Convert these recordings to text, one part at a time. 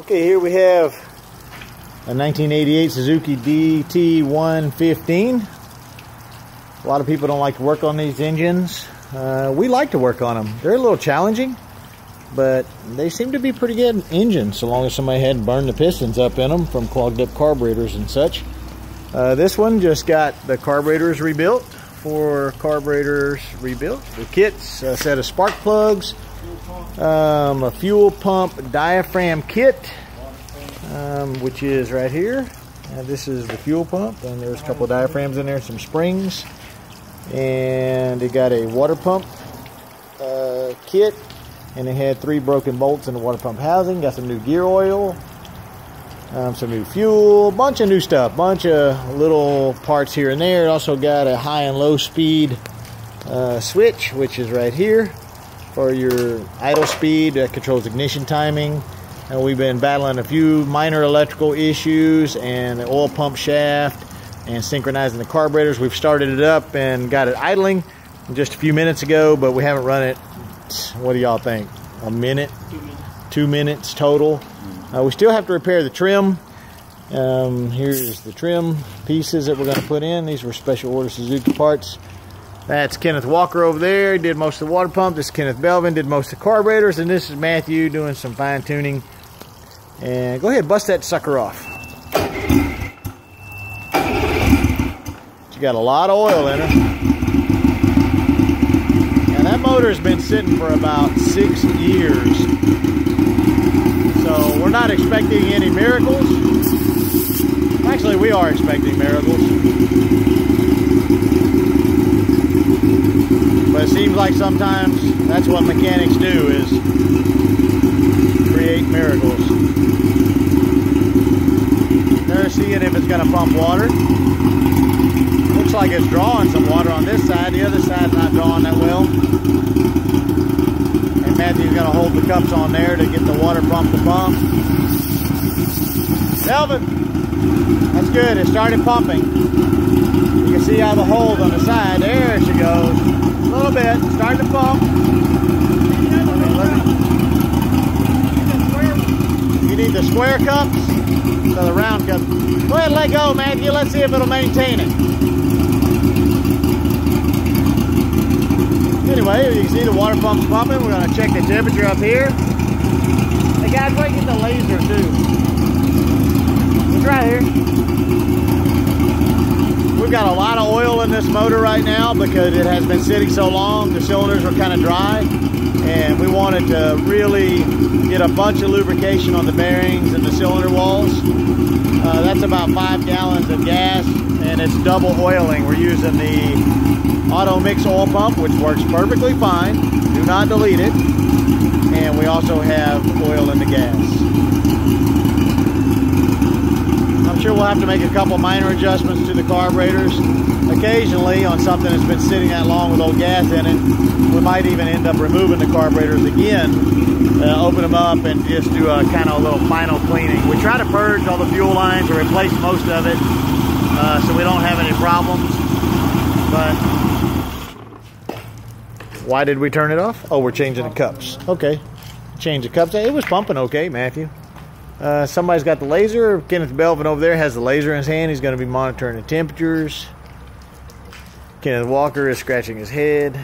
Okay, here we have a 1988 Suzuki DT 115. A lot of people don't like to work on these engines. We like to work on them. They're a little challenging, but they seem to be pretty good engines, so long as somebody hadn't burned the pistons up in them from clogged up carburetors and such. This one just got the carburetors rebuilt. 4 carburetors rebuilt. The kit's a set of spark plugs, a fuel pump diaphragm kit, which is right here. This is the fuel pump, and there's a couple of diaphragms in there, some springs, and it got a water pump kit, and it had 3 broken bolts in the water pump housing. Got some new gear oil, some new fuel, bunch of new stuff, bunch of little parts here and there. It also got a high and low speed switch, which is right here for your idle speed. That controls ignition timing. And we've been battling a few minor electrical issues and the oil pump shaft and synchronizing the carburetors. We've started it up and got it idling just a few minutes ago, but we haven't run it, what do y'all think, a minute? 2 minutes total. We still have to repair the trim. Here's the trim pieces that we're going to put in. These were special order Suzuki parts. That's Kenneth Walker over there. He did most of the water pump. This is Kenneth Belvin, did most of the carburetors. And this is Matthew doing some fine tuning. And go ahead, bust that sucker off. She got a lot of oil in her. And that motor's been sitting for about 6 years. So we're not expecting any miracles. Actually, we are expecting miracles. But it seems like sometimes that's what mechanics do, is create miracles. They're seeing if it's going to pump water. Looks like it's drawing some water on this side. The other side's not drawing that well. And Matthew's going to hold the cups on there to get the water pump to pump. Melvin, that's good. It started pumping. You can see how the holes on the side. There she goes. A little bit. Starting to pump. You need the square cups. So the round cup. Go ahead and let go, Matthew. Let's see if it'll maintain it. Anyway, you can see the water pump's pumping. We're going to check the temperature up here. Hey guys, where you get the laser too? It's right here. We've got a lot of oil in this motor right now because it has been sitting so long. The cylinders were kind of dry, and we wanted to really get a bunch of lubrication on the bearings and the cylinder walls. That's about 5 gallons of gas, and it's double oiling. We're using the auto mix oil pump, which works perfectly fine. Do not delete it. And we also have oil in the gas. I'm sure we'll have to make a couple minor adjustments to the carburetors. Occasionally, on something that's been sitting that long with old gas in it, we might even end up removing the carburetors again, open them up and just do a kind of a little final cleaning. We try to purge all the fuel lines or replace most of it so we don't have any problems. But why did we turn it off? Oh, we're changing the cups. Okay. Change the cups. It was pumping okay, Matthew. Somebody's got the laser. Kenneth Belvin over there has the laser in his hand. He's going to be monitoring the temperatures. Kenneth Walker is scratching his head.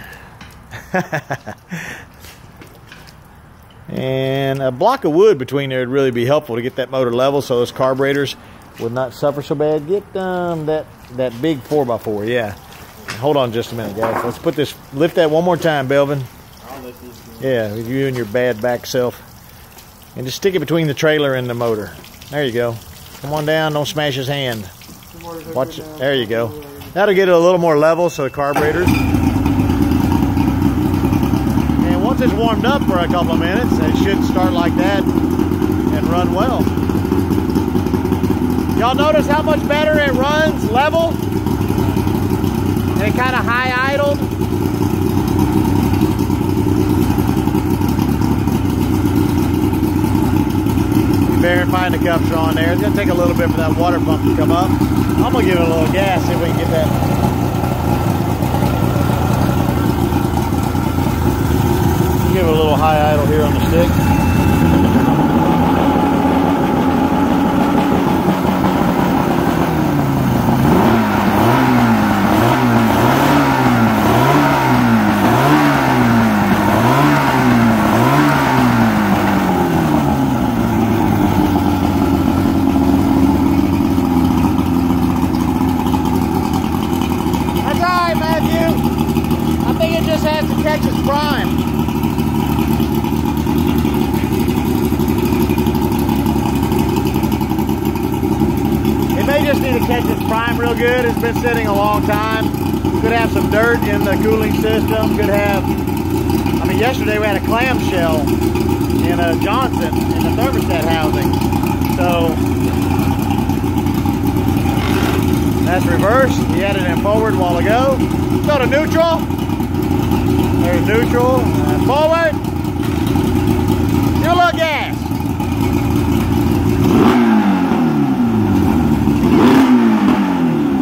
And a block of wood between there would really be helpful to get that motor level so those carburetors would not suffer so bad. Get that big 4x4, yeah. Hold on just a minute, guys. Let's put this, lift that one more time, Belvin. I'll lift this one. Yeah, with you and your bad back self. And just stick it between the trailer and the motor. There you go. Come on down, don't smash his hand. Watch it. There you go. That'll get it a little more level so the carburetors. And once it's warmed up for a couple of minutes, it should start like that and run well. Y'all notice how much better it runs level? And kind of high idled. Verifying the cups are on there. It's going to take a little bit for that water pump to come up. I'm going to give it a little gas, see if we can get that. Give it a little high idle here on the stick. real good. It's been sitting a long time. Could have some dirt in the cooling system. Could have, I mean, yesterday we had a clamshell in a Johnson in the thermostat housing. So that's reverse. He had it in forward a while ago. Go to neutral. There's neutral. Forward. Give a little gas.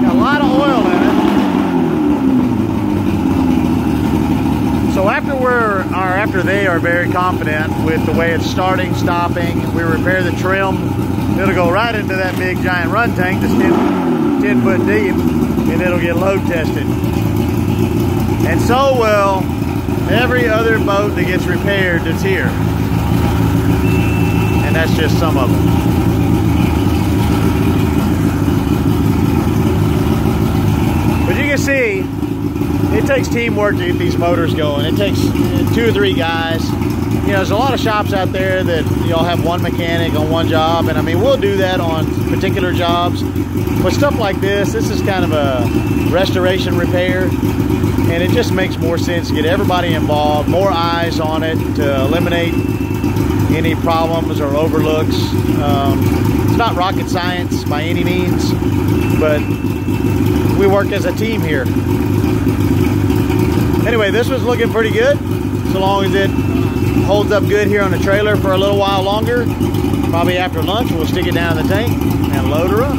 Got a lot of oil in it. So after they are very confident with the way it's starting, stopping, we repair the trim. It'll go right into that big giant run tank that's 10 foot deep, and it'll get load tested. And so will every other boat that gets repaired that's here. And that's just some of them. But you can see, it takes teamwork to get these motors going. It takes 2 or 3 guys. You know, there's a lot of shops out there that y'all have one mechanic on one job, and I mean, we'll do that on particular jobs. But stuff like this is kind of a restoration repair, and it just makes more sense to get everybody involved, more eyes on it to eliminate any problems or overlooks. It's not rocket science by any means, but we work as a team here. Anyway, this was looking pretty good, so long as it holds up good here on the trailer for a little while longer. Probably after lunch, we'll stick it down in the tank and load her up.